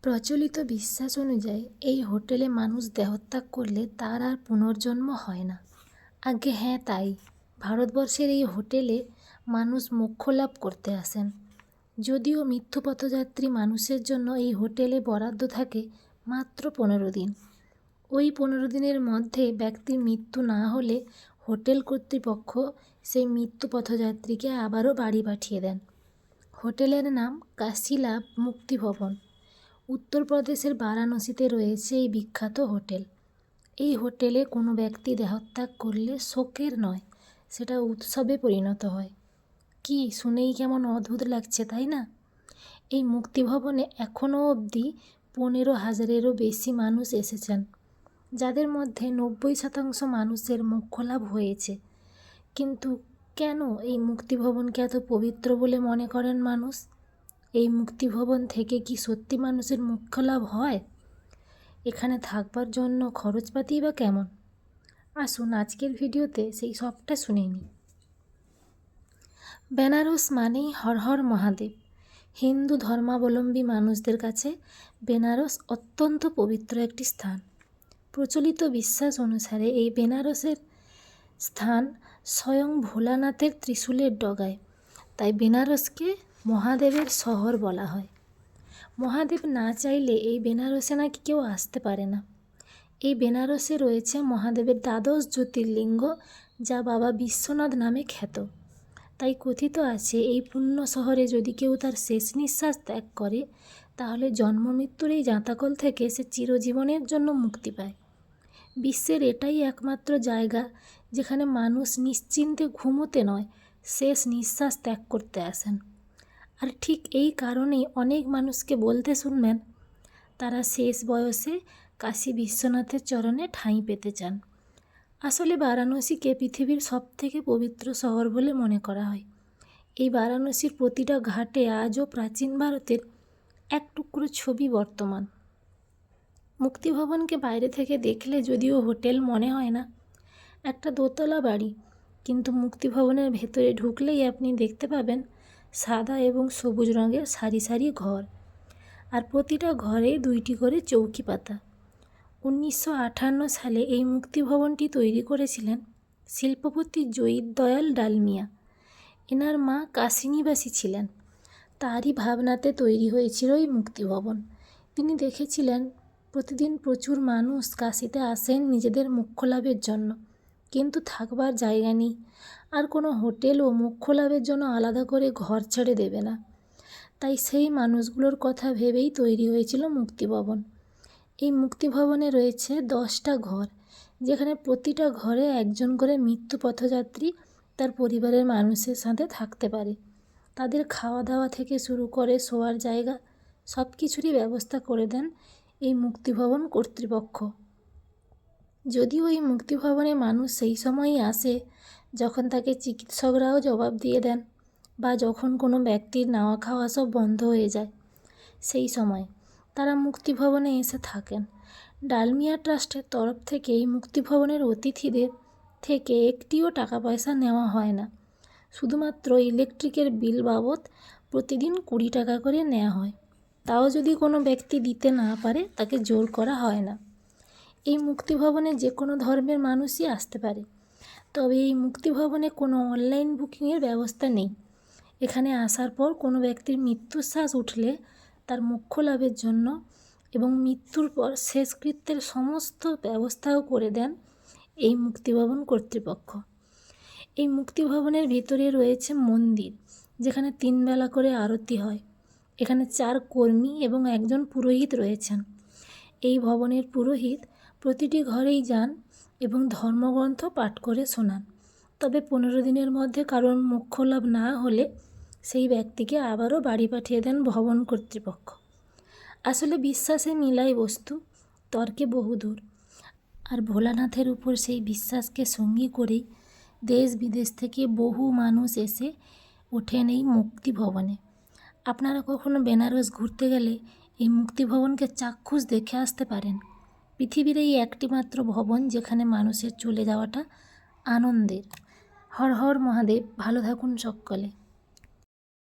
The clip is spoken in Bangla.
প্রচলিত বিশ্বাস অনুযায়ী এই হোটেলে মানুষ দেহত্যাগ করলে তার আর পুনর্জন্ম হয় না। আজ্ঞে হ্যাঁ, তাই ভারতবর্ষের এই হোটেলে মানুষ মোক্ষ লাভ করতে আসেন। যদিও মৃত্যু পথযাত্রী মানুষের জন্য এই হোটেলে বরাদ্দ থাকে মাত্র 15 দিন। ওই 15 দিনের মধ্যে ব্যক্তির মৃত্যু না হলে হোটেল কর্তৃপক্ষ সেই মৃত্যু পথযাত্রীকে আবারও বাড়ি পাঠিয়ে দেন। হোটেলের নাম কাশীলাভ মুক্তি ভবন। উত্তরপ্রদেশের বারাণসীতে রয়েছে এই বিখ্যাত হোটেল। এই হোটেলে কোনো ব্যক্তি দেহত্যাগ করলে শোকের নয়, সেটা উৎসবে পরিণত হয়। কি শুনেই কেমন অদ্ভুত লাগছে, তাই না? এই মুক্তিভবনে এখনও অবধি 15,000-এরও বেশি মানুষ এসেছেন, যাদের মধ্যে 90% মানুষের মোক্ষলাভ হয়েছে। কিন্তু কেন এই মুক্তিভবনকে এত পবিত্র বলে মনে করেন মানুষ? এই মুক্তিভবন থেকে কি সত্যি মানুষের মোক্ষলাভ হয়? এখানে থাকবার জন্য খরচপাতি বা কেমন? আসুন আজকের ভিডিওতে সেই সবটা শুনে নিই। বেনারস মানেই হর হর মহাদেব। হিন্দু ধর্মাবলম্বী মানুষদের কাছে বেনারস অত্যন্ত পবিত্র একটি স্থান। প্রচলিত বিশ্বাস অনুসারে এই বেনারসের স্থান স্বয়ং ভোলানাথের ত্রিশূলের ডগায়, তাই বেনারসকে মহাদেবের শহর বলা হয়। মহাদেব না চাইলে এই বেনারসে নাকি কেউ আসতে পারে না। এই বেনারসে রয়েছে মহাদেবের 12 জ্যোতির্লিঙ্গ, যা বাবা বিশ্বনাথ নামে খ্যাত। তাই কথিত আছে এই পুণ্য শহরে যদি কেউ তার শেষ নিঃশ্বাস ত্যাগ করে, তাহলে জন্ম মৃত্যুর এই জাঁতাকল থেকে সে চিরজীবনের জন্য মুক্তি পায়। বিশ্বের এটাই একমাত্র জায়গা যেখানে মানুষ নিশ্চিন্তে ঘুমোতে নয়, শেষ নিঃশ্বাস ত্যাগ করতে আসেন। আর ঠিক এই কারণেই অনেক মানুষকে বলতে শুনবেন তারা শেষ বয়সে কাশী বিশ্বনাথের চরণে ঠাঁই পেতে চান। আসলে বারাণসীকে পৃথিবীর সবথেকে পবিত্র শহর বলে মনে করা হয়। এই বারাণসীর প্রতিটা ঘাটে আজও প্রাচীন ভারতের এক টুকরো ছবি বর্তমান। মুক্তিভবনকে বাইরে থেকে দেখলে যদিও হোটেল মনে হয় না, একটা দোতলা বাড়ি, কিন্তু মুক্তিভবনের ভেতরে ঢুকলেই আপনি দেখতে পাবেন সাদা এবং সবুজ রঙের সারি সারি ঘর, আর প্রতিটা ঘরে 2টি করে চৌকি পাতা। 1958 সালে এই মুক্তিভবনটি তৈরি করেছিলেন শিল্পপতি জয়িত-দয়াল ডালমিয়া। এনার মা কাশীনিবাসী ছিলেন, তারই ভাবনাতে তৈরি হয়েছিল এই মুক্তিভবন। তিনি দেখেছিলেন প্রতিদিন প্রচুর মানুষ কাশীতে আসেন নিজেদের মোক্ষলাভের জন্য, কিন্তু থাকবার জায়গা নেই, আর কোনো হোটেলও মোক্ষলাভের জন্য আলাদা করে ঘর ছেড়ে দেবে না। তাই সেই মানুষগুলোর কথা ভেবেই তৈরি হয়েছিল মুক্তিভবন। এই মুক্তিভবনে রয়েছে 10টা ঘর, যেখানে প্রতিটা ঘরে একজন করে মৃত্যু পথযাত্রী তার পরিবারের মানুষের সাথে থাকতে পারে। তাদের খাওয়া দাওয়া থেকে শুরু করে শোয়ার জায়গা সব কিছুরই ব্যবস্থা করে দেন এই মুক্তিভবন কর্তৃপক্ষ। যদিও এই মুক্তিভবনে মানুষ সেই সময়ই আসে যখন তাকে চিকিৎসকরাও জবাব দিয়ে দেন, বা যখন কোনো ব্যক্তির নাওয়া খাওয়া সব বন্ধ হয়ে যায়, সেই সময় তারা মুক্তিভবনে এসে থাকেন। ডালমিয়া ট্রাস্টের তরফ থেকে এই মুক্তিভবনের অতিথিদের থেকে একটিও টাকা পয়সা নেওয়া হয় না। শুধুমাত্র ইলেকট্রিকের বিল বাবদ প্রতিদিন 20 টাকা করে নেওয়া হয়। তাও যদি কোনো ব্যক্তি দিতে না পারে, তাকে জোর করা হয় না। এই মুক্তিভবনে যে কোনো ধর্মের মানুষই আসতে পারে, তবে এই মুক্তিভবনে কোনো অনলাইন বুকিংয়ের ব্যবস্থা নেই। এখানে আসার পর কোনো ব্যক্তির মৃত্যুর শ্বাস উঠলে তার মোক্ষ লাভের জন্য এবং মৃত্যুর পর শেষকৃত্যের সমস্ত ব্যবস্থাও করে দেন এই মুক্তিভবন কর্তৃপক্ষ। এই মুক্তিভবনের ভিতরে রয়েছে মন্দির, যেখানে 3 বেলা করে আরতি হয়। এখানে 4 কর্মী এবং একজন পুরোহিত রয়েছেন। এই ভবনের পুরোহিত প্রতিটি ঘরেই যান এবং ধর্মগ্রন্থ পাঠ করে শোনান। তবে 15 দিনের মধ্যে কারোর মোক্ষ লাভ না হলে সেই ব্যক্তিকে আবারও বাড়ি পাঠিয়ে দেন ভবন কর্তৃপক্ষ। আসলে বিশ্বাসে মিলাই বস্তু, তর্কে বহুদূর। আর ভোলানাথের উপর সেই বিশ্বাসকে সঙ্গী করেই দেশ বিদেশ থেকে বহু মানুষ এসে ওঠেন এই মুক্তিভবনে। আপনারা কখনো বেনারস ঘুরতে গেলে এই মুক্তিভবনকে চাক্ষুষ দেখে আসতে পারেন। পৃথিবীর এই একটি মাত্র ভবন যেখানে মানুষের চলে যাওয়াটা আনন্দের। হর হর মহাদেব। ভালো থাকুন সকলে।